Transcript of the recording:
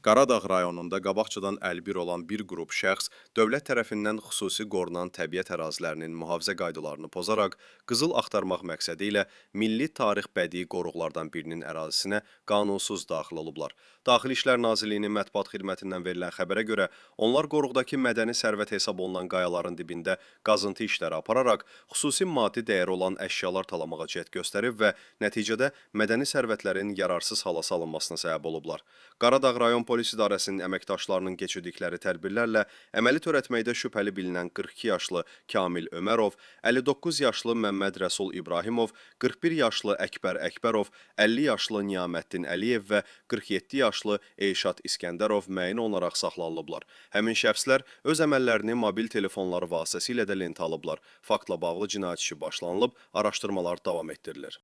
Qaradağ rayonunda qabaqcadan əlbir olan bir qrup şəxs dövlət tərəfindən xüsusi qorunan təbiət ərazilərinin mühafizə qaydalarını pozaraq qızıl axtarmaq məqsədi ilə milli tarix bədii qoruqlardan birinin ərazisinə qanunsuz daxil olublar. Daxili İşlər Nazirliyinin mətbuat xidmətindən verilən xəbərə görə onlar qoruqdakı mədəni sərvət hesab olunan qayaların dibində qazıntı işləri apararaq xüsusi maddi dəyəri olan əşyalar talamağa cəhd göstərib və nəticədə mədəni sərvətlərin yararsız hala salınmasına səbəb olublar. Qaradağ rayon Polis İdarəsinin əməkdaşlarının keçirdikləri tədbirlərlə əməli törətməkdə şübhəli bilinən 42 yaşlı Kamil Ömərov, 59 yaşlı Məmməd Rəsul İbrahimov, 41 yaşlı Əkbər Əkbərov, 50 yaşlı Niyaməddin Əliyev və 47 yaşlı Eyşad İskəndərov müəyyən olunaraq saxlanılıblar. Həmin şəxslər öz əməllərini mobil telefonları vasitəsilə də lentə alıblar. Faktla bağlı cinayət işi başlanılıb, araşdırmalar davam etdirilir.